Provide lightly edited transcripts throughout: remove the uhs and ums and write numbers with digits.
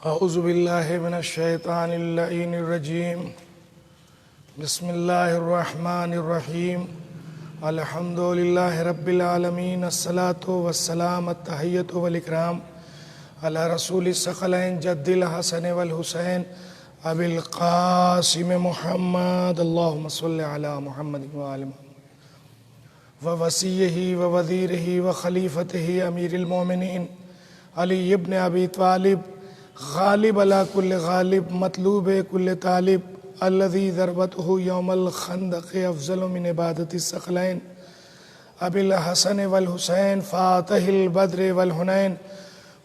اعوذ باللہ من الشیطان اللعین الرجیم بسم اللہ الرحمن الرحیم الحمد للہ رب العالمین الصلاة والسلام التحیۃ والاکرام علی رسول الثقلین جد الحسن والحسین ابی القاسم محمد اللہم صل علی محمد وآل محمد ووصیہ ووزیرہ وخلیفتہ امیر المومنین علی ابن ابی طالب غالب علی کل غالب مطلوب کل طالب الذي ضربته يوم الخندق افضل من عبادت الثقلین ابی الحسن والحسین فاتح البدر والحنین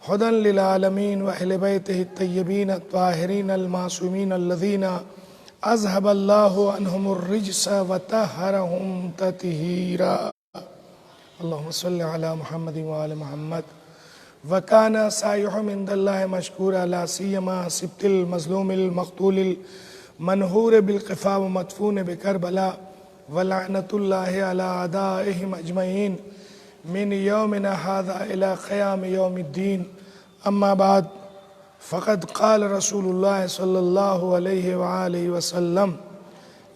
ہدی للعالمین واہل بیتہ الطیبین الطاہرین المعصومین الذین اذهب اللہ عنہم الرجس وطہرہم تطہیرا اللہم صل علی محمد وآل محمد وَكَانَ سَعْيُهُمْ عِنْدَ اللَّهِ مَشْكُورًا لَا سِيَّمَا سِبْطِ الْمَظْلُومِ الْمَقْتُولِ الْمَنْهُورِ بِالْقِفَا وَمَدْفُونِ بِكَرْبَلَاء وَلَعْنَةُ اللَّهِ عَلَىٰ أَعْدَائِهِمْ أَجْمَعِينَ مِنْ يَوْمِنَا هَذَا إِلَىٰ قِيَامِ يَوْمِ الدِّينِ أَمَّا بَعْدُ فَقَدْ قَالَ رَسُولُ اللَّهِ صَلَّى اللَّهُ عَلَيْهِ وَآلِهِ وَسَلَّمَ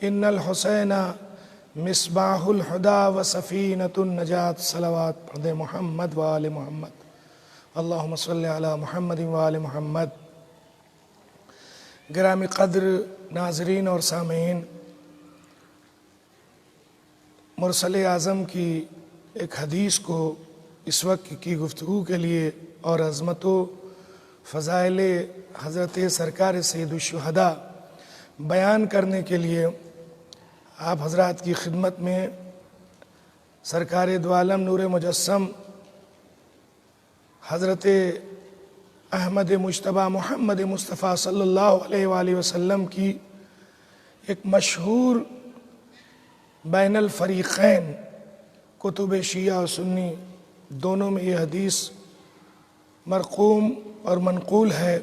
إِنَّ الْحُسَيْنَ مِصْبَاحُ الْهُدَىٰ وَسَفِينَةُ النَّجَاةِ صلوات پڑھ محمد وآل محمد اللہم صلی علی محمد وآل محمد۔ گرامی قدر ناظرین اور سامعین، مرسل اعظم کی ایک حدیث کو اس وقت کی گفتگو کے لیے اور عظمت و فضائل حضرت سرکار سید الشہداء بیان کرنے کے لیے آپ حضرات کی خدمت میں سرکار دو عالم نور مجسم حضرت احمد مجتبیٰ محمد مصطفیٰ صلی اللہ علیہ وآلہ وسلم کی ایک مشہور بین الفریقین کتب شیعہ و سنی دونوں میں یہ حدیث مرقوم اور منقول ہے،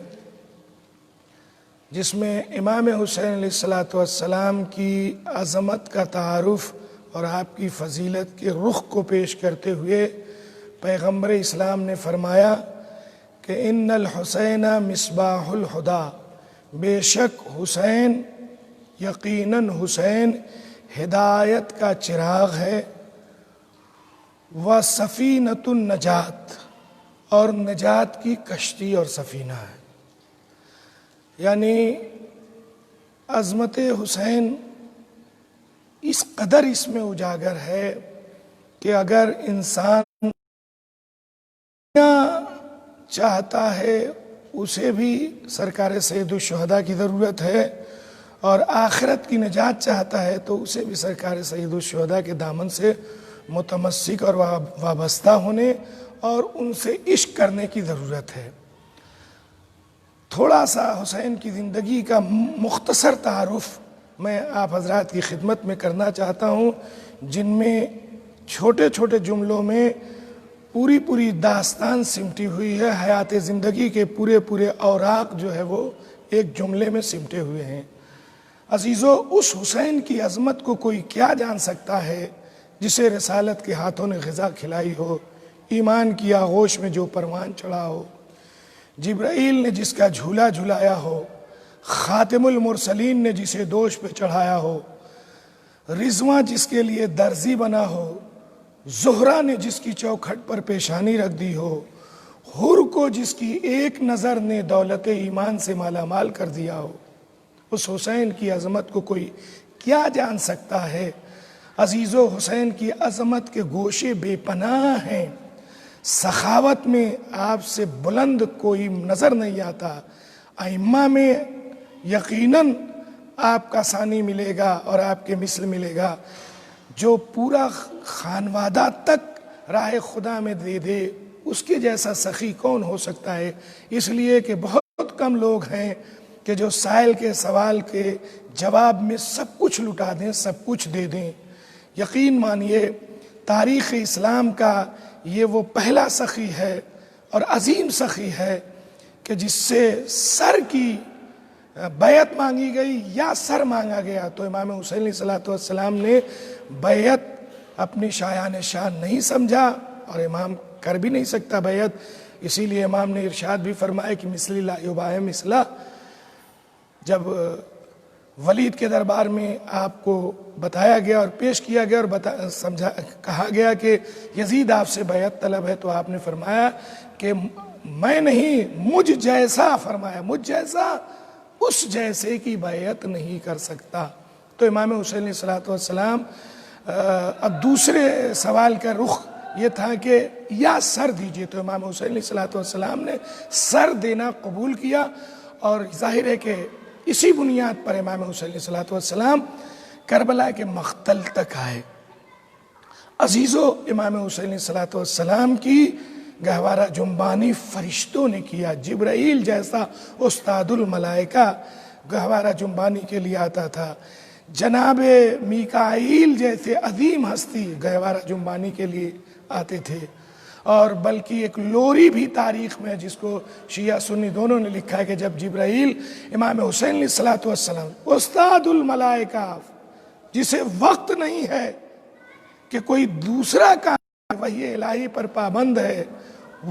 جس میں امام حسین علیہ السلام کی عظمت کا تعارف اور آپ کی فضیلت کے رخ کو پیش کرتے ہوئے پیغمبر اسلام نے فرمایا کہ ان الحسین مصباح الہدیٰ، بے شک حسین، یقیناً حسین ہدایت کا چراغ ہے، وسفینۃ النجات، اور نجات کی کشتی اور سفینہ ہے۔ یعنی عظمت حسین اس قدر اس میں اجاگر ہے کہ اگر انسان چاہتا ہے اسے بھی سرکار سید الشہداء کی ضرورت ہے، اور آخرت کی نجات چاہتا ہے تو اسے بھی سرکار سید الشہداء کے دامن سے متمسک اور وابستہ ہونے اور ان سے عشق کرنے کی ضرورت ہے۔ تھوڑا سا حسین کی زندگی کا مختصر تعارف میں آپ حضرات کی خدمت میں کرنا چاہتا ہوں، جن میں چھوٹے چھوٹے جملوں میں پوری داستان سمٹی ہوئی ہے۔ حیات زندگی کے پورے اوراق جو ہے وہ ایک جملے میں سمٹے ہوئے ہیں۔ عزیزو، اس حسین کی عظمت کو کوئی کیا جان سکتا ہے جسے رسالت کے ہاتھوں نے غذا کھلائی ہو، ایمان کی آغوش میں جو پروان چڑھا ہو، جبرائیل نے جس کا جھولا جھلایا ہو، خاتم المرسلین نے جسے دوش پہ چڑھایا ہو، رضواں جس کے لیے درزی بنا ہو، زہرہ نے جس کی چوکھٹ پر پیشانی رکھ دی ہو، حور کو جس کی ایک نظر نے دولت ایمان سے مالا مال کر دیا ہو، اس حسین کی عظمت کو کوئی کیا جان سکتا ہے؟ عزیزو، حسین کی عظمت کے گوشے بے پناہ ہیں، سخاوت میں آپ سے بلند کوئی نظر نہیں آتا، ائمہ میں یقیناً آپ کا ثانی ملے گا اور آپ کے مثل ملے گا، جو پورا خانوادہ تک راہ خدا میں دے دے، اس کے جیسا سخی کون ہو سکتا ہے؟ اس لیے کہ بہت کم لوگ ہیں کہ جو سائل کے سوال کے جواب میں سب کچھ لٹا دیں، سب کچھ دے دیں۔ یقین مانیے، تاریخ اسلام کا یہ وہ پہلا سخی ہے اور عظیم سخی ہے کہ جس سے سر کی بیعت مانگی گئی یا سر مانگا گیا، تو امام حسین علیہ السلام نے بیعت اپنی شایان شان نہیں سمجھا، اور امام کر بھی نہیں سکتا بیعت، اسی لیے امام نے ارشاد بھی فرمایا کہ مثلی لا یباع مثلا. جب ولید کے دربار میں آپ کو بتایا گیا اور پیش کیا گیا اور کہا گیا کہ یزید آپ سے بیعت طلب ہے، تو آپ نے فرمایا کہ میں نہیں، مجھ جیسا، فرمایا مجھ جیسا اس جیسے کی بیعت نہیں کر سکتا. تو امام حسین علیہ الصلوۃ والسلام اب دوسرے سوال کا رخ یہ تھا کہ یا سر دیجئے، تو امام حسین علیہ الصلوۃ والسلام نے سر دینا قبول کیا. اور ظاہر ہے کہ اسی بنیاد پر امام حسین علیہ الصلوۃ والسلام کربلا کے مقتل تک آئے. عزیزو، امام حسین علیہ الصلوۃ والسلام کی گہوارہ جنبانی فرشتوں نے کیا. جبرائیل جیسا استاد الملائکہ گہوارہ جنبانی کے لیے آتا تھا. جناب میکائیل جیسے عظیم ہستی گہوارہ جنبانی کے لیے آتے تھے. اور بلکہ ایک لوری بھی تاریخ میں جس کو شیعہ سنی دونوں نے لکھا ہے کہ جب جبرائیل امام حسین علیہ الصلوۃ والسلام استاد الملائکہ، جسے وقت نہیں ہے کہ کوئی دوسرا کام وحی الہی پر پابند ہے،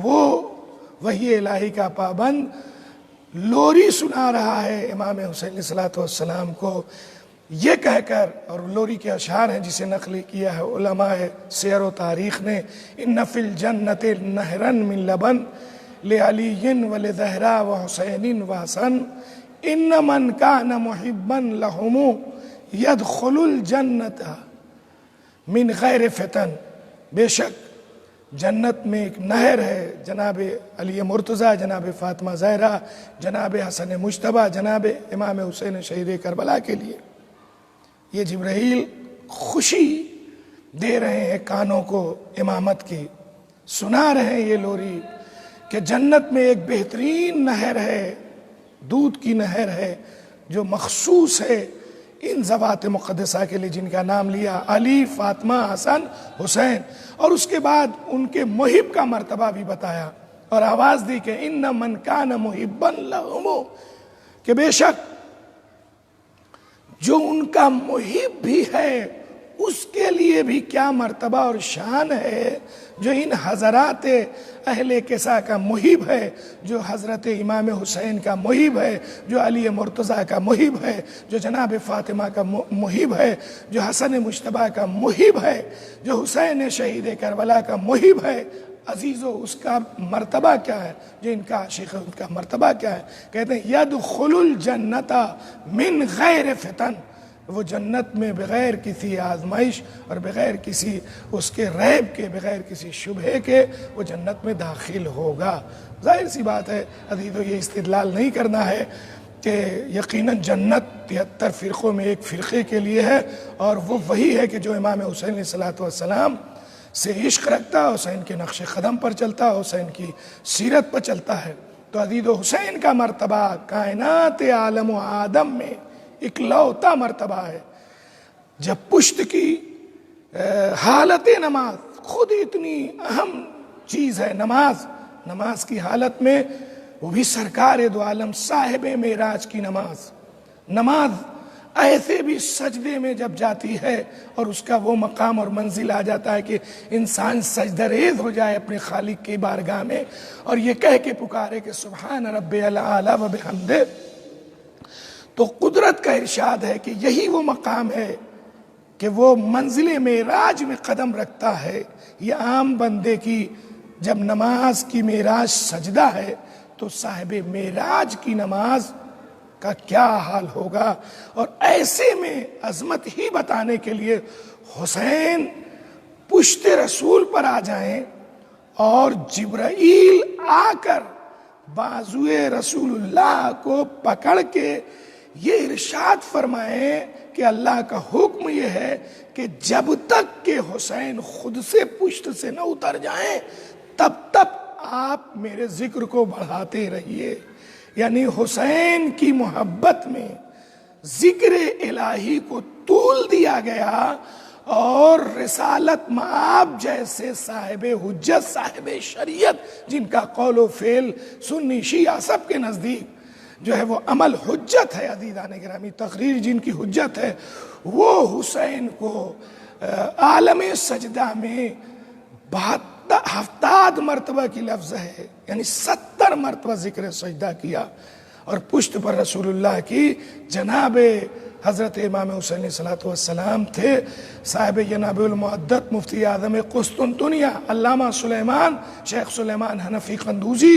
وہ وحی الہی کا پابند لوری سنا رہا ہے امام حسین علیہ الصلوۃ والسلام کو، یہ کہہ کر. اور لوری کے اشعار ہیں جسے نقل کیا ہے علماء سیر و تاریخ نے: ان فی الجنت نہرا من لبن لعلی ولزہرا وحسین وحسن ان من کان محبا لہم یدخل الجنت من غیر فتن. بے شک جنت میں ایک نہر ہے جناب علی مرتضیٰ، جناب فاطمہ زہرا، جناب حسن مجتبیٰ، جناب امام حسین شہید کربلا کے لیے. یہ جبرائیل خوشی دے رہے ہیں کانوں کو امامت کی، سنا رہے ہیں یہ لوری کہ جنت میں ایک بہترین نہر ہے، دودھ کی نہر ہے جو مخصوص ہے ان ذوات مقدسہ کے لیے جن کا نام لیا: علی، فاطمہ، حسن، حسین. اور اس کے بعد ان کے محب کا مرتبہ بھی بتایا اور آواز دی کہ ان من کان محبا لہم، کہ بے شک جو ان کا محب بھی ہے اس کے لیے بھی کیا مرتبہ اور شان ہے، جو ان حضرات اہل کسا کا محب ہے، جو حضرت امام حسین کا محب ہے، جو علی مرتضیٰ کا محب ہے، جو جناب فاطمہ کا محب ہے، جو حسن مجتبیٰ کا محب ہے، جو حسین شہید کربلا کا محب ہے. عزیزو، اس کا مرتبہ کیا ہے؟ جو ان کا عاشق ہے ان کا مرتبہ کیا ہے؟ کہتے ہیں یدخل الجنت من غیر فتن، وہ جنت میں بغیر کسی آزمائش اور بغیر کسی اس کے ریب کے، بغیر کسی شبہے کے وہ جنت میں داخل ہوگا. ظاہر سی بات ہے عزیزو، یہ استدلال نہیں کرنا ہے کہ یقیناً جنت 73 فرقوں میں ایک فرقے کے لیے ہے، اور وہ وہی ہے کہ جو امام حسین علیہ الصلوۃ والسلام سے عشق رکھتا، حسین کے نقش قدم پر چلتا، حسین کی سیرت پر چلتا ہے. تو عزیزو، حسین کا مرتبہ کائنات عالم و آدم میں اکلوتا مرتبہ ہے. جب پشت کی حالت نماز خود اتنی اہم چیز ہے، نماز کی حالت میں وہ بھی سرکار دو عالم صاحب معراج کی نماز ایسے بھی سجدے میں جب جاتی ہے اور اس کا وہ مقام اور منزل آ جاتا ہے کہ انسان سجدہ ریز ہو جائے اپنے خالق کی بارگاہ میں اور یہ کہہ کے پکارے کہ سبحان رب الاعلی و بحمدہ، تو قدرت کا ارشاد ہے کہ یہی وہ مقام ہے کہ وہ منزل معراج میں قدم رکھتا ہے. یہ عام بندے کی جب نماز کی معراج سجدہ ہے تو صاحب معراج کی نماز کا کیا حال ہوگا. اور ایسے میں عظمت ہی بتانے کے لیے حسین پشت رسول پر آ جائیں اور جبرائیل آ کر بازوئے رسول اللہ کو پکڑ کے یہ ارشاد فرمائیں کہ اللہ کا حکم یہ ہے کہ جب تک کہ حسین خود سے پشت سے نہ اتر جائیں تب تک آپ میرے ذکر کو بڑھاتے رہیے. یعنی حسین کی محبت میں ذکر الہی کو طول دیا گیا اور رسالت مآب جیسے صاحب حجت، صاحب شریعت، جن کا قول و فعل سنی شیعہ سب کے نزدیک جو ہے وہ عمل حجت ہے، عزیزان گرامی، تقریر جن کی حجت ہے، وہ حسین کو عالم سجدہ میں بات 70 مرتبہ کی لفظ ہے، یعنی 70 مرتبہ ذکر سجدہ کیا، اور پشت پر رسول اللہ کی جناب حضرت امام حسین علیہ الصلوۃ والسلام تھے۔ صاحب جناب المعدت مفتی اعظم قسطنطنیہ علامہ سلیمان شیخ سلیمان حنفی قندوزی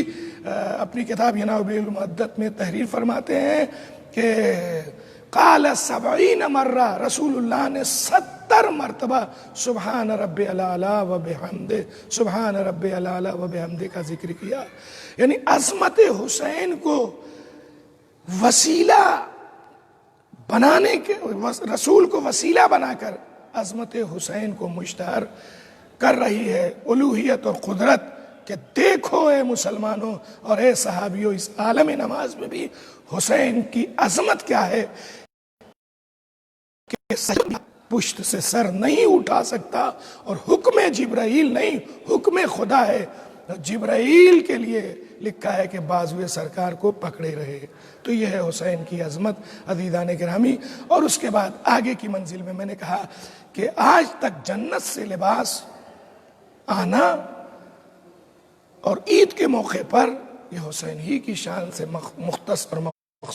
اپنی کتاب جناب المعدت میں تحریر فرماتے ہیں کہ قال 70 مرہ، رسول اللہ نے 70 مرتبہ سبحان رب الاعلی و بحمدہ، سبحان رب الاعلی و بحمدہ کا ذکر کیا۔ یعنی عظمت حسین کو وسیلہ بنانے کے، رسول کو وسیلہ بنا کر عظمت حسین کو مشتہر کر رہی ہے الوہیت اور قدرت، کہ دیکھو اے مسلمانوں اور اے صحابیوں، اس عالم نماز میں بھی حسین کی عظمت کیا ہے کہ پشت سے سر نہیں اٹھا سکتا، اور حکم جبرائیل نہیں، حکم خدا ہے، جبرائیل کے لیے لکھا ہے کہ بازوئے سرکار کو پکڑے رہے۔ تو یہ ہے حسین کی عظمت عزیزان گرامی۔ اور اس کے بعد آگے کی منزل میں نے کہا کہ آج تک جنت سے لباس آنا اور عید کے موقع پر یہ حسین ہی کی شان سے مختص اور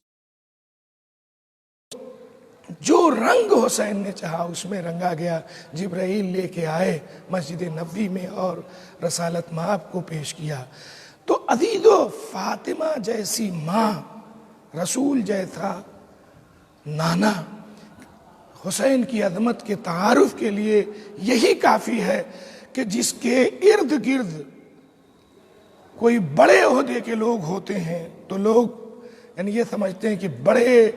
جو رنگ حسین نے چاہا اس میں رنگا گیا۔ جبرائیل لے کے آئے مسجد نبوی میں اور رسالت مآب کو پیش کیا۔ تو عزیزو، فاطمہ جیسی ماں، رسول جیسا نانا، حسین کی عظمت کے تعارف کے لیے یہی کافی ہے کہ جس کے ارد گرد کوئی بڑے عہدے کے لوگ ہوتے ہیں تو لوگ یعنی یہ سمجھتے ہیں کہ بڑے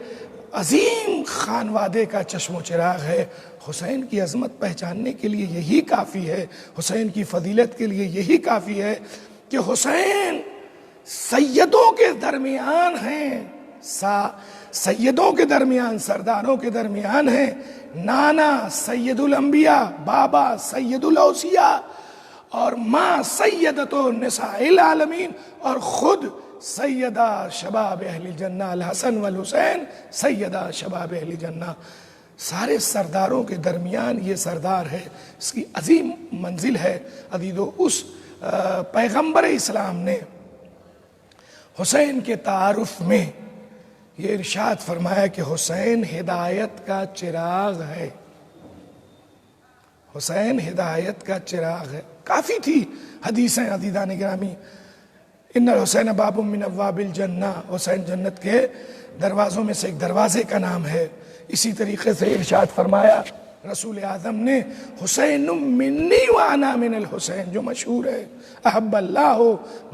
عظیم خانوادے کا چشم و چراغ ہے۔ حسین کی عظمت پہچاننے کے لیے یہی کافی ہے، حسین کی فضیلت کے لیے یہی کافی ہے کہ حسین سیدوں کے درمیان ہیں، سیدوں کے درمیان، سرداروں کے درمیان ہیں۔ نانا سید الانبیاء، بابا سید الاوصیاء، اور ماں سیدۃ نساء العالمین، اور خود سیدہ شباب اہل جنہ الحسن والحسین سیدہ شباب اہل جنہ۔ سارے سرداروں کے درمیان یہ سردار ہے، اس کی عظیم منزل ہے۔ عزیزو، اس پیغمبر اسلام نے حسین کے تعارف میں یہ ارشاد فرمایا کہ حسین ہدایت کا چراغ ہے، حسین ہدایت کا چراغ ہے۔ کافی تھی حدیثیں عزیزان گرامی۔ ان الحسین باب من ابواب الجنہ، حسین جنت کے دروازوں میں سے ایک دروازے کا نام ہے۔ اسی طریقے سے ارشاد فرمایا رسول اعظم نے، حسین منی وانا من الحسین، جو مشہور ہے، احب اللہ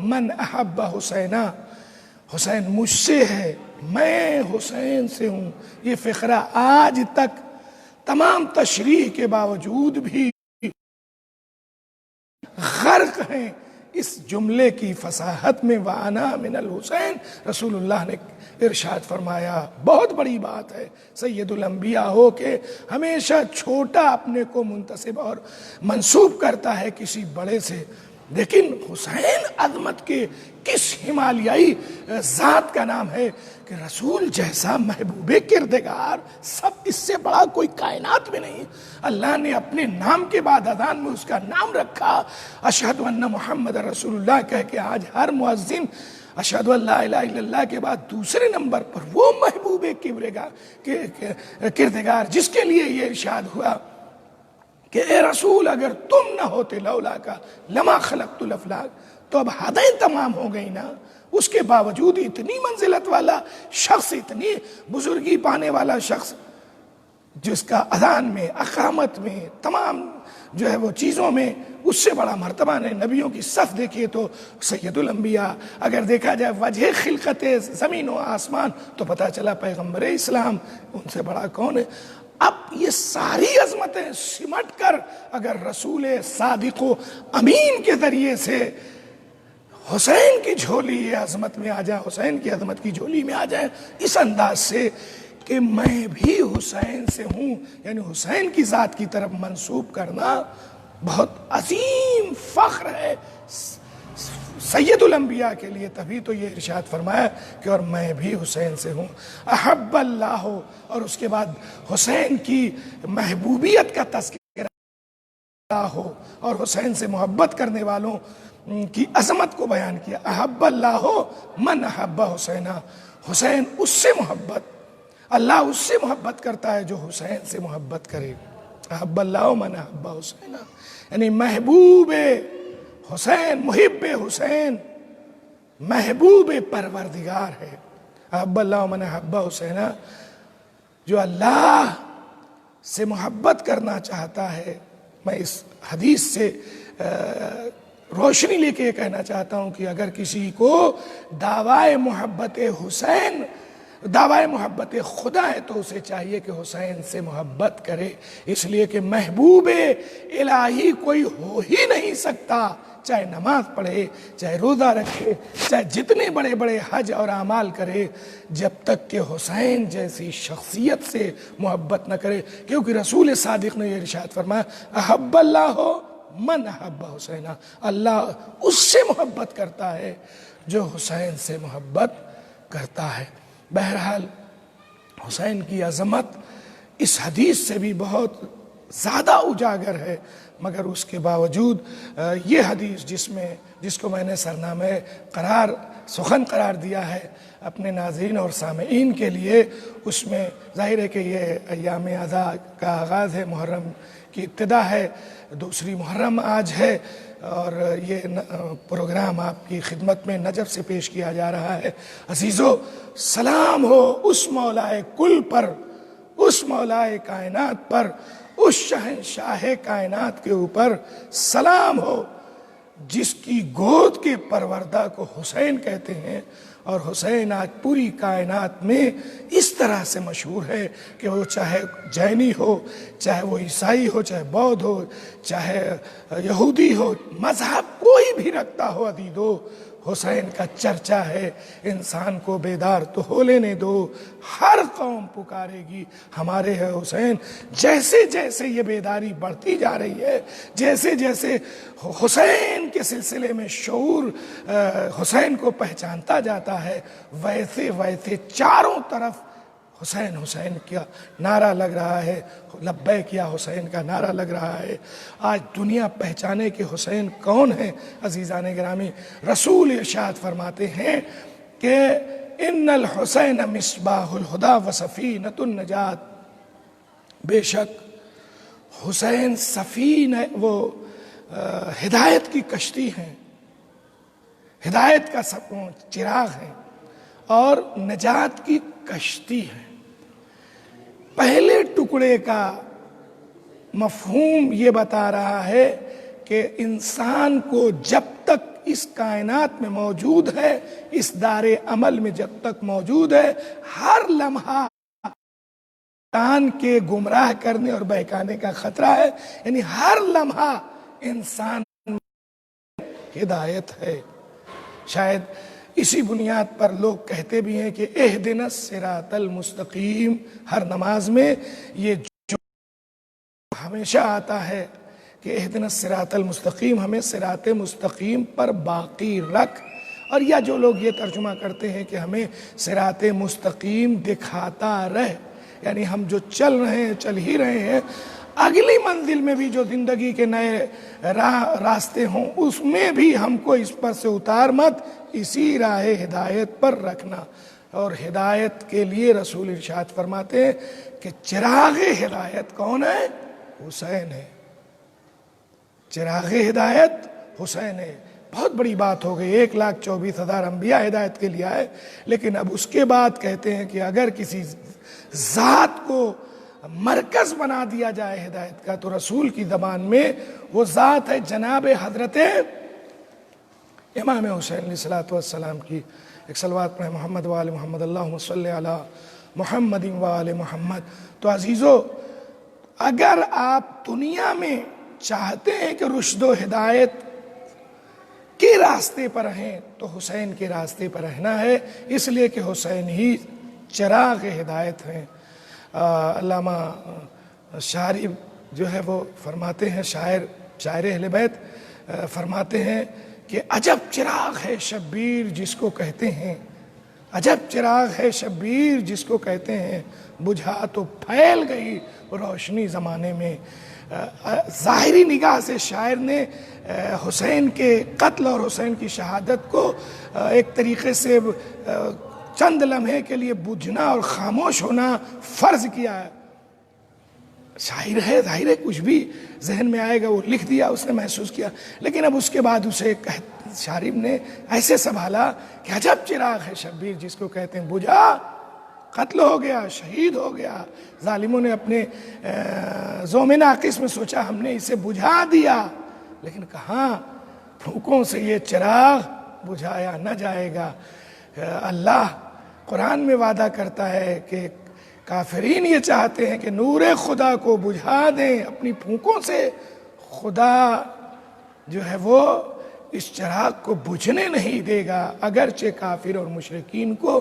من احب حسینہ، حسین مجھ سے ہے، میں حسین سے ہوں۔ یہ فقرہ آج تک تمام تشریح کے باوجود بھی غرق ہیں اس جملے کی فصاحت میں، وانا من الحسین۔ رسول اللہ نے ارشاد فرمایا، بہت بڑی بات ہے سید الانبیاء ہو کہ ہمیشہ چھوٹا اپنے کو منتسب اور منسوب کرتا ہے کسی بڑے سے، لیکن حسین عظمت کے کس ہمالیائی ذات کا نام ہے کہ رسول جیسا محبوب کردگار سب اس سے بڑا کوئی کائنات میں نہیں۔ اللہ نے اپنے نام کے بعد اذان میں اس کا نام رکھا، اشہد ان محمد رسول اللہ کہہ کے آج ہر مؤذن اشہد ان لا الہ الا اللہ کے بعد دوسرے نمبر پر وہ محبوب کردگار جس کے لیے یہ ارشاد ہوا کہ اے رسول اگر تم نہ ہوتے لولا کا لما خلقت الافلاک، تو اب حدیں تمام ہو گئی نا۔ اس کے باوجود اتنی منزلت والا شخص، اتنی بزرگی پانے والا شخص، جس کا اذان میں، اقامت میں، تمام جو ہے وہ چیزوں میں اس سے بڑا مرتبہ ہے۔ نبیوں کی صف دیکھیے تو سید الانبیاء، اگر دیکھا جائے وجہ خلقت زمین و آسمان تو پتہ چلا پیغمبر اسلام، ان سے بڑا کون ہے؟ اب یہ ساری عظمتیں سمٹ کر اگر رسول صادق و امین کے ذریعے سے حسین کی جھولی یہ عظمت میں آ جائے، حسین کی عظمت کی جھولی میں آ جائے اس انداز سے کہ میں بھی حسین سے ہوں، یعنی حسین کی ذات کی طرف منسوب کرنا بہت عظیم فخر ہے سید الانبیاء کے لیے۔ تبھی تو یہ ارشاد فرمایا کہ اور میں بھی حسین سے ہوں، احب اللہ، اور اس کے بعد حسین کی محبوبیت کا تذکرہ ہو، اور حسین سے محبت کرنے والوں کی عظمت کو بیان کیا۔ احب اللہ من احب حسینہ، حسین اس سے محبت، اللہ اس سے محبت کرتا ہے جو حسین سے محبت کرے۔ احب اللہ من احب حسینہ، یعنی محبوب حسین، محب حسین محبوب پروردگار ہے۔ احب اللہ من احب حسینہ، جو اللہ سے محبت کرنا چاہتا ہے۔ میں اس حدیث سے روشنی لے کے یہ کہنا چاہتا ہوں کہ اگر کسی کو دعوی محبت حسین، دعوی محبت خدا ہے، تو اسے چاہیے کہ حسین سے محبت کرے، اس لیے کہ محبوب الہی کوئی ہو ہی نہیں سکتا، چاہے نماز پڑھے، چاہے روزہ رکھے، چاہے جتنے بڑے بڑے حج اور اعمال کرے، جب تک کہ حسین جیسی شخصیت سے محبت نہ کرے، کیونکہ رسول صادق نے یہ ارشاد فرمایا احب اللہ من احب حسینہ، اللہ اس سے محبت کرتا ہے جو حسین سے محبت کرتا ہے۔ بہرحال حسین کی عظمت اس حدیث سے بھی بہت زیادہ اجاگر ہے، مگر اس کے باوجود یہ حدیث جس کو میں نے سرنامہ سخن قرار دیا ہے اپنے ناظرین اور سامعین کے لیے، اس میں ظاہر ہے کہ یہ ایام اعزاء کا آغاز ہے، محرم کی ابتدا ہے، دوسری محرم آج ہے، اور یہ پروگرام آپ کی خدمت میں نجف سے پیش کیا جا رہا ہے۔ عزیزو، سلام ہو اس مولائے کل پر، اس مولائے کائنات پر، اس شہنشاہ کائنات کے اوپر سلام ہو جس کی گود کے پروردہ کو حسین کہتے ہیں، اور حسین آج پوری کائنات میں اس طرح سے مشہور ہے کہ وہ چاہے جینی ہو، چاہے وہ عیسائی ہو، چاہے بودھ ہو، چاہے یہودی ہو، مذہب کوئی بھی رکھتا ہو، عزیزو حسین کا چرچا ہے۔ انسان کو بیدار تو ہو لینے دو، ہر قوم پکارے گی ہمارے ہے حسین۔ جیسے جیسے یہ بیداری بڑھتی جا رہی ہے، جیسے جیسے حسین کے سلسلے میں شعور حسین کو پہچانتا جاتا ہے، ویسے ویسے چاروں طرف حسین حسین کیا نعرہ لگ رہا ہے، لبیک یا حسین کا نعرہ لگ رہا ہے۔ آج دنیا پہچانے کہ حسین کون ہے۔ عزیزان گرامی، رسول ارشاد فرماتے ہیں کہ ان الحسین مصباح الہدی و سفینۃ النجات، بے شک حسین سفینہ، وہ ہدایت کی کشتی ہیں، ہدایت کا چراغ ہے، اور نجات کی کشتی ہے۔ پہلے ٹکڑے کا مفہوم یہ بتا رہا ہے کہ انسان کو جب تک اس کائنات میں موجود ہے، اس دار عمل میں جب تک موجود ہے، ہر لمحہ انسان کے گمراہ کرنے اور بہکانے کا خطرہ ہے، یعنی ہر لمحہ انسان ہدایت ہے۔ شاید اسی بنیاد پر لوگ کہتے بھی ہیں کہ اہدنا الصراط المستقیم، ہر نماز میں یہ جو ہمیشہ آتا ہے کہ اہدنا الصراط المستقیم، ہمیں صراط مستقیم پر باقی رکھ، اور یا جو لوگ یہ ترجمہ کرتے ہیں کہ ہمیں صراط مستقیم دکھاتا رہ، یعنی ہم جو چل رہے ہیں، چل ہی رہے ہیں، اگلی منزل میں بھی جو زندگی کے نئے راستے ہوں اس میں بھی ہم کو اس پر سے اتار مت، اسی راہ ہدایت پر رکھنا۔ اور ہدایت کے لیے رسول ارشاد فرماتے ہیں کہ چراغ ہدایت کون ہے؟ حسین ہے۔ چراغ ہدایت حسین ہے۔ بہت بڑی بات ہو گئی، 1,24,000 انبیاء ہدایت کے لیے آئے، لیکن اب اس کے بعد کہتے ہیں کہ اگر کسی ذات کو مرکز بنا دیا جائے ہدایت کا، تو رسول کی زبان میں وہ ذات ہے جناب حضرت امام حسین علیہ السلام کی۔ ایک صلوات پڑھیں محمد و آل محمد، اللہم صلی علی محمد و آل محمد۔ تو عزیزو، اگر آپ دنیا میں چاہتے ہیں کہ رشد و ہدایت کے راستے پر رہیں تو حسین کے راستے پر رہنا ہے، اس لیے کہ حسین ہی چراغ ہدایت ہیں۔ علامہ شاعری جو ہے وہ فرماتے ہیں، شاعر اہل بیت فرماتے ہیں کہ عجب چراغ ہے شبیر جس کو کہتے ہیں، عجب چراغ ہے شبیر جس کو کہتے ہیں، بجھا تو پھیل گئی روشنی زمانے میں۔ ظاہری نگاہ سے شاعر نے حسین کے قتل اور حسین کی شہادت کو ایک طریقے سے چند لمحے کے لیے بجھنا اور خاموش ہونا فرض کیا ہے. شاعر ہے، ظاہر ہے کچھ بھی ذہن میں آئے گا وہ لکھ دیا، اس نے محسوس کیا. لیکن اب اس کے بعد اسے شارب نے ایسے سنبھالا کہ عجب چراغ ہے شبیر جس کو کہتے ہیں بجھا، قتل ہو گیا، شہید ہو گیا. ظالموں نے اپنے ذوم ناقص میں سوچا ہم نے اسے بجھا دیا، لیکن کہاں، پھونکوں سے یہ چراغ بجھایا نہ جائے گا. اللہ قرآن میں وعدہ کرتا ہے کہ کافرین یہ چاہتے ہیں کہ نور خدا کو بجھا دیں، اپنی پھونکوں سے خدا جو ہے وہ اس چراغ کو بجھنے نہیں دے گا، اگرچہ کافر اور مشرکین کو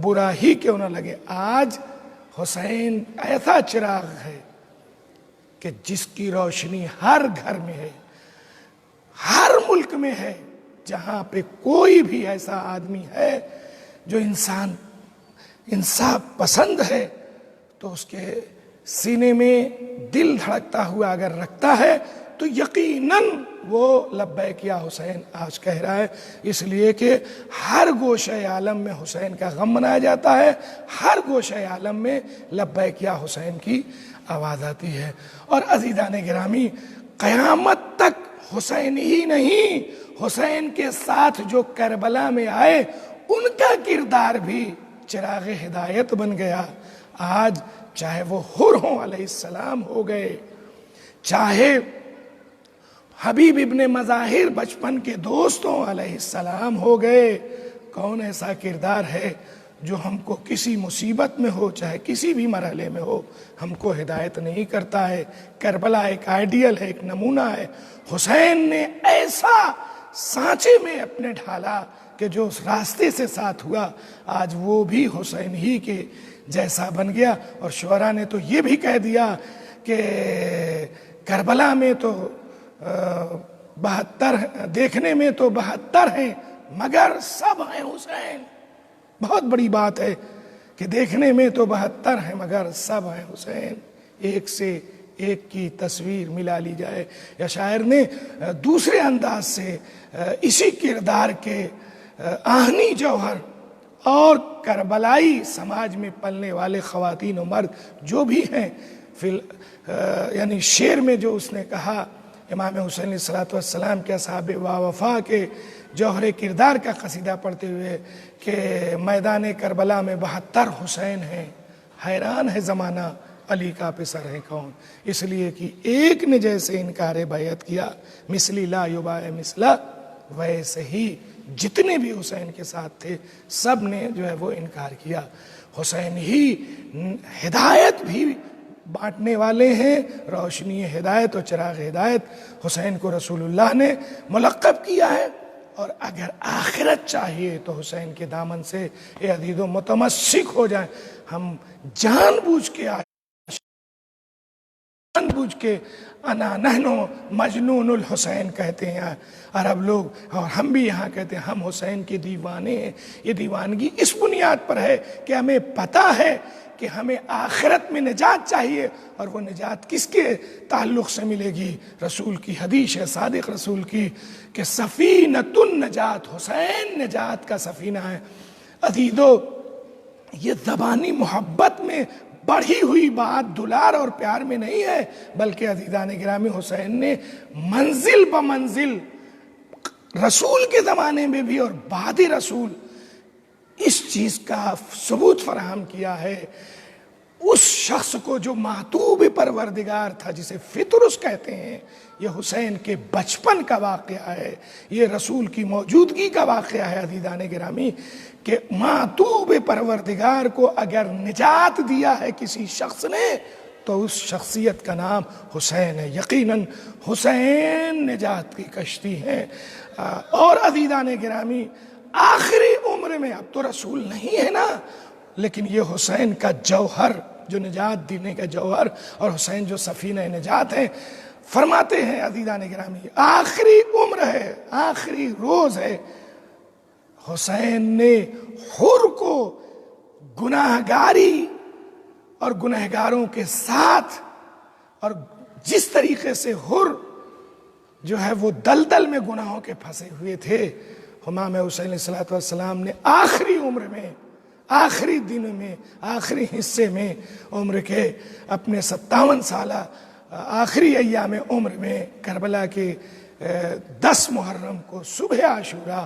برا ہی کیوں نہ لگے. آج حسین ایسا چراغ ہے کہ جس کی روشنی ہر گھر میں ہے، ہر ملک میں ہے. جہاں پہ کوئی بھی ایسا آدمی ہے جو انصاف پسند ہے تو اس کے سینے میں دل دھڑکتا ہوا اگر رکھتا ہے تو یقیناً وہ لبیک یا حسین آج کہہ رہا ہے. اس لیے کہ ہر گوشہ عالم میں حسین کا غم منایا جاتا ہے، ہر گوشہ عالم میں لبیک یا حسین کی آواز آتی ہے. اور عزیزان گرامی، قیامت تک حسین ہی نہیں، حسین کے ساتھ جو کربلا میں آئے ان کا کردار بھی چراغ ہدایت بن گیا. آج چاہے وہ حر ہوں علیہ السلام ہو گئے، چاہے حبیب ابن مظاہر بچپن کے دوستوں علیہ السلام ہو گئے، کون ایسا کردار ہے جو ہم کو کسی مصیبت میں ہو، چاہے کسی بھی مرحلے میں ہو، ہم کو ہدایت نہیں کرتا ہے. کربلا ایک آئیڈیل ہے، ایک نمونہ ہے. حسین نے ایسا سانچے میں اپنے ڈھالا کہ جو اس راستے سے ساتھ ہوا آج وہ بھی حسین ہی کے جیسا بن گیا. اور شعراء نے تو یہ بھی کہہ دیا کہ کربلا میں تو 72 دیکھنے میں تو 72 ہیں مگر سب ہیں حسین. بہت بڑی بات ہے کہ دیکھنے میں تو 72 ہیں مگر سب ہیں حسین، ایک سے ایک کی تصویر ملا لی جائے. یا شاعر نے دوسرے انداز سے اسی کردار کے آہنی جوہر اور کربلائی سماج میں پلنے والے خواتین و مرد جو بھی ہیں یعنی شعر میں جو اس نے کہا امام حسین علیہ الصلوۃ والسلام کے اصحاب وفا کے جوہر کردار کا قصیدہ پڑھتے ہوئے کہ میدان کربلا میں 72 حسین ہیں، حیران ہے زمانہ علی کا پسر ہے کون. اس لیے کہ ایک نے جیسے انکار بیعت کیا مثلی لا یباع مثلا، ویسے ہی جتنے بھی حسین کے ساتھ تھے سب نے جو ہے وہ انکار کیا. حسین ہی ہدایت بھی بانٹنے والے ہیں، روشنی ہدایت اور چراغ ہدایت. حسین کو رسول اللہ نے ملقب کیا ہے، اور اگر آخرت چاہیے تو حسین کے دامن سے اے عزیزو متمسک ہو جائیں. ہم جان بوجھ کے انا نحنو مجنون الحسین کہتے ہیں عرب لوگ، اور ہم بھی یہاں کہتے ہیں ہم حسین کے دیوانے ہیں. یہ دیوانگی اس بنیاد پر ہے کہ ہمیں پتہ ہے کہ ہمیں آخرت میں نجات چاہیے، اور وہ نجات کس کے تعلق سے ملے گی؟ رسول کی حدیث ہے، صادق رسول کی، کہ سفینۃ النجات، حسین نجات کا سفینہ ہے. عزیزو، یہ زبانی محبت میں بڑھی ہوئی بات دلار اور پیار میں نہیں ہے، بلکہ عزیزان گرامی حسین نے منزل بمنزل رسول کے زمانے میں بھی اور بعد رسول اس چیز کا ثبوت فراہم کیا ہے. اس شخص کو جو محتوب پروردگار تھا، جسے فطرس کہتے ہیں، یہ حسین کے بچپن کا واقعہ ہے، یہ رسول کی موجودگی کا واقعہ ہے. عزیزان گرامی، کہ محتوب پروردگار کو اگر نجات دیا ہے کسی شخص نے تو اس شخصیت کا نام حسین ہے. یقیناً حسین نجات کی کشتی ہے. اور عزیزان گرامی، آخری عمر میں اب تو رسول نہیں ہے نا، لیکن یہ حسین کا جوہر جو نجات دینے کا جوہر، اور حسین جو سفینہ نجات ہے، فرماتے ہیں عزیزان گرامی آخری عمر ہے، آخری روز ہے، حسین نے حر کو گناہگاری اور گنہگاروں کے ساتھ اور جس طریقے سے حر جو ہے وہ دلدل میں گناہوں کے پھنسے ہوئے تھے، امام حسین علیہ الصلوۃ والسلام نے آخری عمر میں، آخری دن میں، آخری حصے میں عمر کے اپنے 57 سالہ آخری ایام عمر میں کربلا کے 10 محرم کو صبح عاشورہ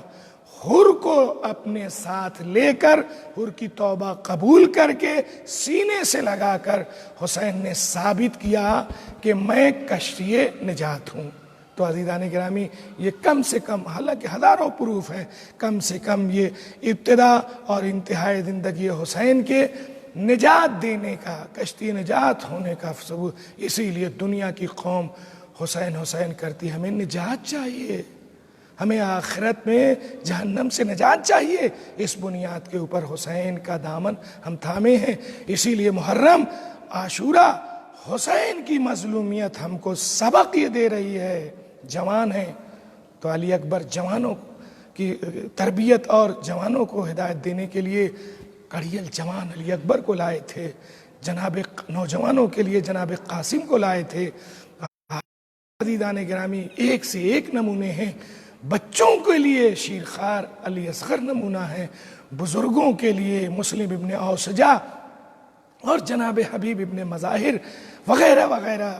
حر کو اپنے ساتھ لے کر، حر کی توبہ قبول کر کے سینے سے لگا کر حسین نے ثابت کیا کہ میں کشتی نجات ہوں۔ تو عزیزان گرامی، یہ کم سے کم، حالانکہ ہزاروں پروف ہیں، کم سے کم یہ ابتدا اور انتہائی زندگی حسین کے نجات دینے کا، کشتی نجات ہونے کا ثبوت۔ اسی لیے دنیا کی قوم حسین حسین کرتی، ہمیں نجات چاہیے، ہمیں آخرت میں جہنم سے نجات چاہیے۔ اس بنیاد کے اوپر حسین کا دامن ہم تھامے ہیں۔ اسی لیے محرم، عاشورہ، حسین کی مظلومیت ہم کو سبق یہ دے رہی ہے۔ جوان ہیں تو علی اکبر جوانوں کی تربیت اور جوانوں کو ہدایت دینے کے لیے کڑیل جوان علی اکبر کو لائے تھے، جناب نوجوانوں کے لیے جناب قاسم کو لائے تھے۔ عزیزان گرامی، ایک سے ایک نمونے ہیں۔ بچوں کے لیے شیرخوار علی اصغر نمونہ ہے، بزرگوں کے لیے مسلم ابن اوسجہ اور جناب حبیب ابن مظاہر وغیرہ وغیرہ،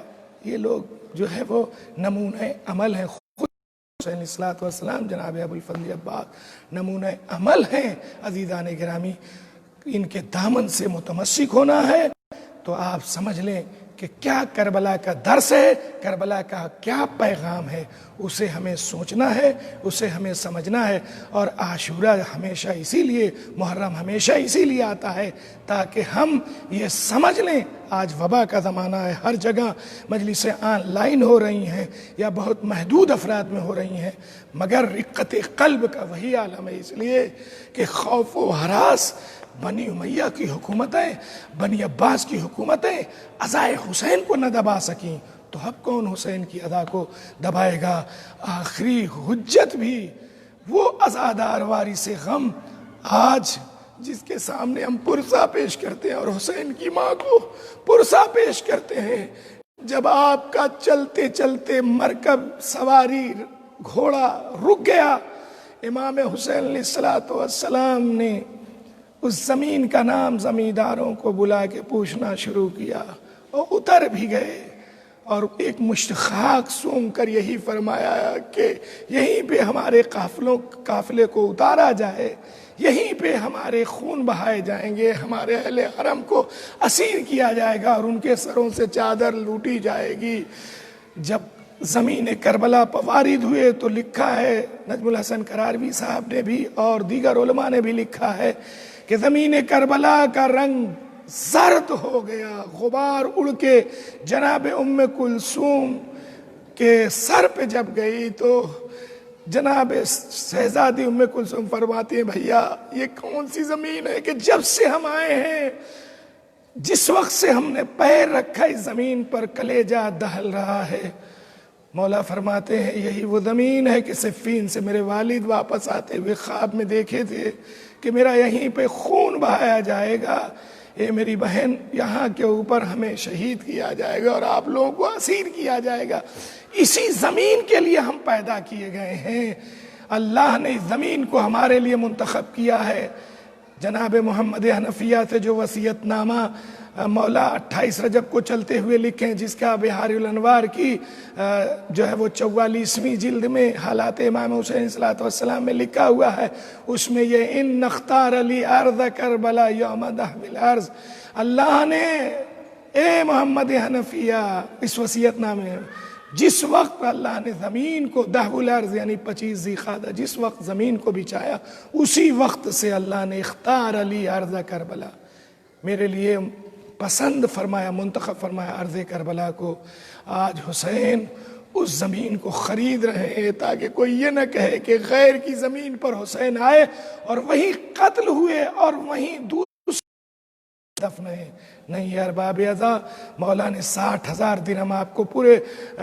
یہ لوگ جو ہے وہ نمونہ عمل ہیں۔ خود حسین علیہ الصلوۃ والسلام، جناب ابو الفضل عباس نمونہ عمل ہیں۔ عزیزان گرامی، ان کے دامن سے متمسک ہونا ہے تو آپ سمجھ لیں کہ کیا کربلا کا درس ہے، کربلا کا کیا پیغام ہے، اسے ہمیں سوچنا ہے، اسے ہمیں سمجھنا ہے۔ اور عاشورہ ہمیشہ اسی لیے، محرم ہمیشہ اسی لیے آتا ہے تاکہ ہم یہ سمجھ لیں۔ آج وبا کا زمانہ ہے، ہر جگہ مجلسیں آن لائن ہو رہی ہیں یا بہت محدود افراد میں ہو رہی ہیں، مگر رقت قلب کا وہی عالم ہے، اس لیے کہ خوف و ہراس بنی امیہ کی حکومتیں، بنی عباس کی حکومتیں عزائے حسین کو نہ دبا سکیں، تو اب کون حسین کی ادا کو دبائے گا؟ آخری حجت بھی وہ عزادار وارث غم آج جس کے سامنے ہم پرسہ پیش کرتے ہیں اور حسین کی ماں کو پرسہ پیش کرتے ہیں، جب آپ کا چلتے چلتے مرکب سواری گھوڑا رک گیا، امام حسین علیہ الصلوۃ والسلام نے اس زمین کا نام زمینداروں کو بلا کے پوچھنا شروع کیا اور اتر بھی گئے، اور ایک مشت خاک سونگ کر یہی فرمایا کہ یہیں پہ ہمارے قافلے کو اتارا جائے، یہیں پہ ہمارے خون بہائے جائیں گے، ہمارے اہل حرم کو اسیر کیا جائے گا اور ان کے سروں سے چادر لوٹی جائے گی۔ جب زمین کربلا پر وارد ہوئے تو لکھا ہے، نجم الحسن کراروی صاحب نے بھی اور دیگر علماء نے بھی لکھا ہے کہ زمین کربلا کا رنگ زرد ہو گیا، غبار اڑ کے جناب ام کلثوم کے سر پہ جب گئی تو جناب شہزادی ام کلثوم فرماتی ہیں، بھیا یہ کون سی زمین ہے کہ جب سے ہم آئے ہیں، جس وقت سے ہم نے پیر رکھا اس زمین پر کلیجہ دہل رہا ہے۔ مولا فرماتے ہیں یہی وہ زمین ہے کہ صفین سے میرے والد واپس آتے ہوئے خواب میں دیکھے تھے کہ میرا یہیں پہ خون بہایا جائے گا، اے میری بہن یہاں کے اوپر ہمیں شہید کیا جائے گا اور آپ لوگوں کو اسیر کیا جائے گا۔ اسی زمین کے لیے ہم پیدا کیے گئے ہیں، اللہ نے اس زمین کو ہمارے لیے منتخب کیا ہے۔ جناب محمد حنفیہ سے جو وصیت نامہ مولا 28 رجب کو چلتے ہوئے لکھیں، جس کا بہار الانوار کی جو ہے وہ 44ویں جلد میں حالات امام حسین علیہ الصلوۃ والسلام میں لکھا ہوا ہے، اس میں یہ ان نختار علی ارض کربلا یوم دہو الارض، اللہ نے اے محمد حنفیہ اس وصیت نامے، جس وقت اللہ نے زمین کو دہو الارض یعنی 25 ذی قعدہ جس وقت زمین کو بچھایا، اسی وقت سے اللہ نے اختار علی ارض کربلا، میرے لیے پسند فرمایا، منتخب فرمایا ارض کربلا کو۔ آج حسین اس زمین کو خرید رہے ہیں تاکہ کوئی یہ نہ کہے کہ غیر کی زمین پر حسین آئے اور وہیں قتل ہوئے اور وہیں دوسرے دفن ہیں۔ نہیں ارباب عزا، مولا نے 60,000 درہم، آپ کو پورے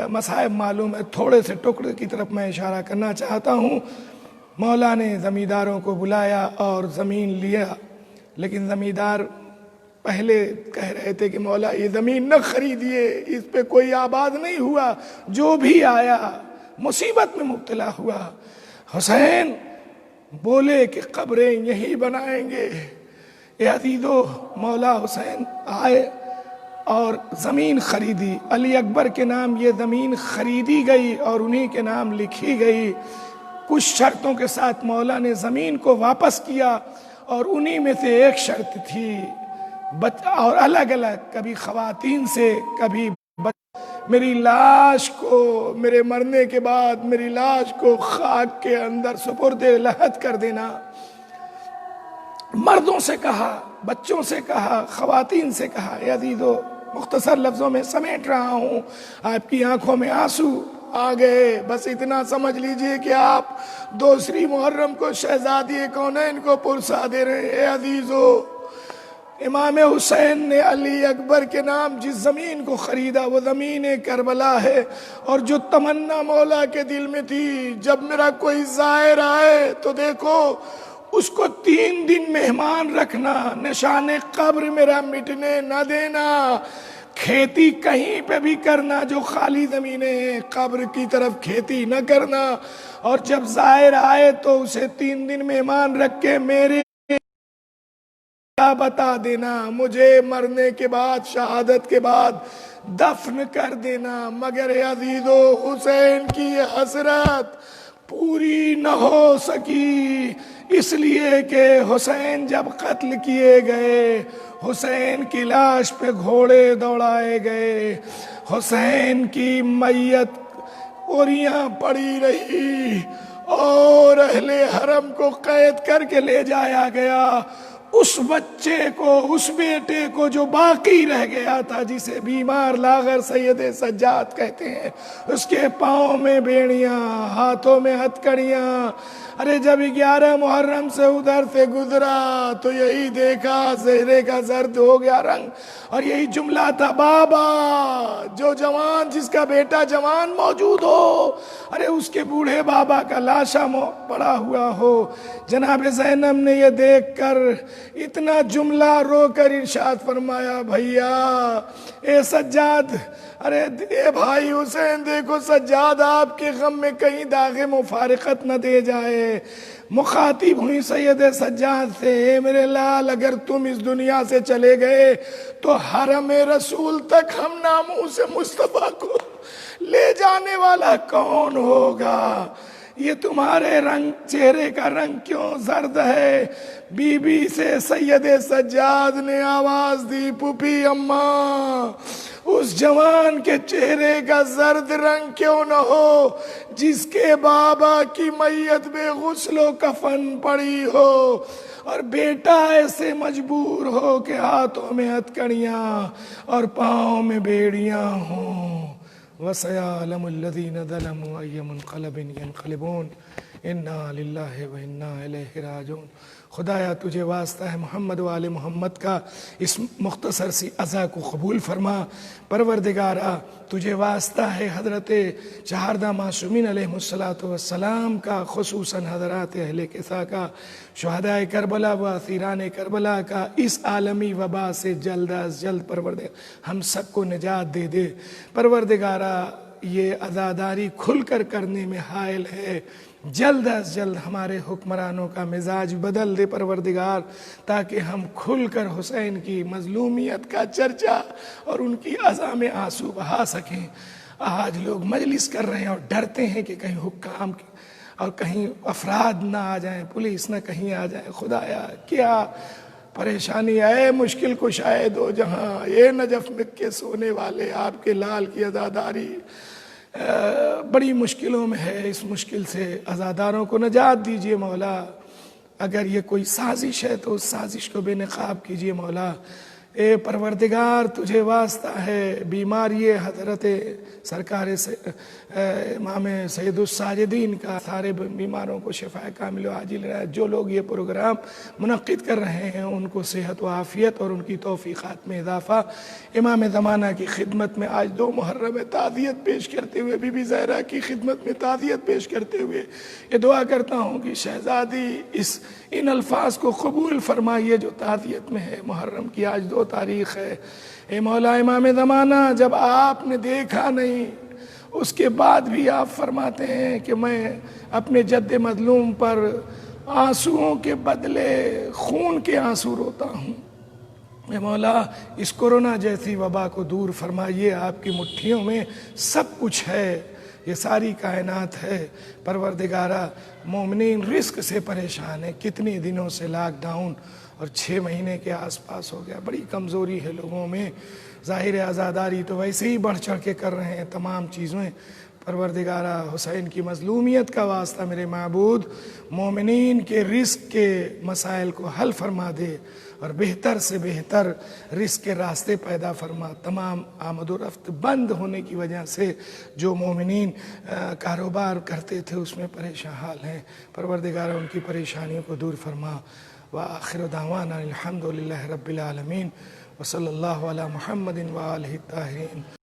مصائب معلوم ہے، تھوڑے سے ٹکڑے کی طرف میں اشارہ کرنا چاہتا ہوں۔ مولا نے زمینداروں کو بلایا اور زمین لیا، لیکن زمیندار پہلے کہہ رہے تھے کہ مولا یہ زمین نہ خریدیے، اس پہ کوئی آباد نہیں ہوا، جو بھی آیا مصیبت میں مبتلا ہوا۔ حسین بولے کہ قبریں یہی بنائیں گے۔ اے عزیزو، مولا حسین آئے اور زمین خریدی، علی اکبر کے نام یہ زمین خریدی گئی اور انہی کے نام لکھی گئی۔ کچھ شرطوں کے ساتھ مولا نے زمین کو واپس کیا، اور انہی میں سے ایک شرط تھی اور الگ الگ، کبھی خواتین سے کبھی میری لاش کو، میرے مرنے کے بعد میری لاش کو خاک کے اندر سپرد لحد کر دینا۔ مردوں سے کہا، بچوں سے کہا، خواتین سے کہا۔ اے عزیزو، مختصر لفظوں میں سمیٹ رہا ہوں، آپ کی آنکھوں میں آنسو آ گئے، بس اتنا سمجھ لیجئے کہ آپ دوسری محرم کو شہزادی کونین کو پرسا دے رہے ہیں۔ اے عزیزو، امام حسین نے علی اکبر کے نام جس زمین کو خریدا وہ زمین کربلا ہے، اور جو تمنا مولا کے دل میں تھی، جب میرا کوئی زائر آئے تو دیکھو اس کو 3 دن مہمان رکھنا، نشان قبر میرا مٹنے نہ دینا، کھیتی کہیں پہ بھی کرنا جو خالی زمینیں ہیں، قبر کی طرف کھیتی نہ کرنا، اور جب زائر آئے تو اسے 3 دن مہمان رکھ کے میرے بتا دینا، مجھے مرنے کے بعد، شہادت کے بعد دفن کر دینا۔ مگر اے عزیزو، حسین کی یہ حسرت پوری نہ ہو سکی، اس لیے کہ حسین جب قتل کیے گئے، حسین کی لاش پہ گھوڑے دوڑائے گئے، حسین کی میت اوریاں پڑی رہی، اور اہل حرم کو قید کر کے لے جایا گیا۔ اس بچے کو، اس بیٹے کو جو باقی رہ گیا تھا، جسے بیمار لاغر سید سجاد کہتے ہیں، اس کے پاؤں میں بیڑیاں، ہاتھوں میں ہتکڑیاں۔ ارے جب 11 محرم سے ادھر سے گزرا تو یہی دیکھا چہرے کا زرد ہو گیا رنگ، اور یہی جملہ تھا، بابا جو جوان، جس کا بیٹا جوان موجود ہو، ارے اس کے بوڑھے بابا کا لاشا پڑا ہوا ہو۔ جناب زینب نے یہ دیکھ کر اتنا جملہ رو کر ارشاد فرمایا، بھیا اے سجاد، ارے اے بھائی حسین، دیکھو سجاد آپ کے غم میں کہیں داغ مفارقت نہ دے جائے۔ مخاطب ہوئی سید سجاد سے، اے میرے لال، اگر تم اس دنیا سے چلے گئے تو حرم رسول تک ہم ناموس مصطفیٰ کو لے جانے والا کون ہوگا؟ یہ تمہارے رنگ، چہرے کا رنگ کیوں زرد ہے؟ بی بی سے سید سجاد نے آواز دی، پھوپھی اماں، اس جوان کے چہرے کا زرد رنگ کیوں نہ ہو جس کے بابا کی میت بے غسل و کفن پڑی ہو، اور بیٹا ایسے مجبور ہو کہ ہاتھوں میں ہتکڑیاں اور پاؤں میں بیڑیاں ہوں۔ وَسَيَعْلَمُ الَّذِينَ ظَلَمُوا أَيَّ مُنْقَلَبٍ يَنْقَلِبُونَ إِنَّا لِلَّهِ وَإِنَّا إِلَيْهِ راجعون۔ خدایا تجھے واسطہ ہے محمد و آل محمد کا، اس مختصر سی عزا کو قبول فرما۔ پروردگارا تجھے واسطہ ہے حضرت چہاردہ معصومین علیہ السلام کا، خصوصاً حضرات اہل کسا کا، شہداء کربلا و اسیران کربلا کا، اس عالمی وبا سے جلد از جلد پروردگار ہم سب کو نجات دے دے۔ پروردگارا یہ عزاداری کھل کر کرنے میں حائل ہے، جلد از جلد ہمارے حکمرانوں کا مزاج بدل دے پروردگار، تاکہ ہم کھل کر حسین کی مظلومیت کا چرچا اور ان کی عزا میں آنسو بہا سکیں۔ آج لوگ مجلس کر رہے ہیں اور ڈرتے ہیں کہ کہیں حکام اور کہیں افراد نہ آ جائیں، پولیس نہ کہیں آ جائے۔ خدایا کیا پریشانی ہے، مشکل کشائے دو جہاں، یہ نجف میں کے سونے والے، آپ کے لال کی عزاداری بڑی مشکلوں میں ہے۔ اس مشکل سے عزاداروں کو نجات دیجئے مولا، اگر یہ کوئی سازش ہے تو اس سازش کو بے نقاب کیجئے مولا۔ اے پروردگار تجھے واسطہ ہے، بیماری حضرت سرکار امام سید الساجدین کا، سارے بیماروں کو شفا کامل و عاجل رہے۔ جو لوگ یہ پروگرام منعقد کر رہے ہیں ان کو صحت و عافیت اور ان کی توفیقات میں اضافہ۔ امام زمانہ کی خدمت میں آج 2 محرم تعزیت پیش کرتے ہوئے، بی بی زہرا کی خدمت میں تعزیت پیش کرتے ہوئے یہ دعا کرتا ہوں کہ شہزادی اس ان الفاظ کو قبول فرمائیے جو تعزیت میں ہے۔ محرم کی آج 2 تاریخ ہے۔ اے مولا امام زمانہ، جب آپ نے دیکھا نہیں اس کے بعد بھی آپ فرماتے ہیں کہ میں اپنے جد مظلوم پر آنسوؤں کے بدلے خون کے آنسو روتا ہوں۔ اے مولا اس کورونا جیسی وبا کو دور فرمائیے، آپ کی مٹھیوں میں سب کچھ ہے، یہ ساری کائنات ہے۔ پروردگارہ، مومنین رزق سے پریشان ہیں، کتنے دنوں سے لاک ڈاؤن اور 6 مہینے کے آس پاس ہو گیا، بڑی کمزوری ہے لوگوں میں۔ ظاہر عزاداری تو ویسے ہی بڑھ چڑھ کے کر رہے ہیں تمام چیزیں۔ پروردگارہ، حسین کی مظلومیت کا واسطہ میرے معبود، مومنین کے رزق کے مسائل کو حل فرما دے اور بہتر سے بہتر رزق کے راستے پیدا فرما۔ تمام آمد و رفت بند ہونے کی وجہ سے جو مومنین کاروبار کرتے تھے اس میں پریشان حال ہیں، پروردگارہ ان کی پریشانیوں کو دور فرما۔ وآخر دعوانا الحمد للہ رب العالمین، وصلی اللہ علی محمد وآلہ الطاہرین۔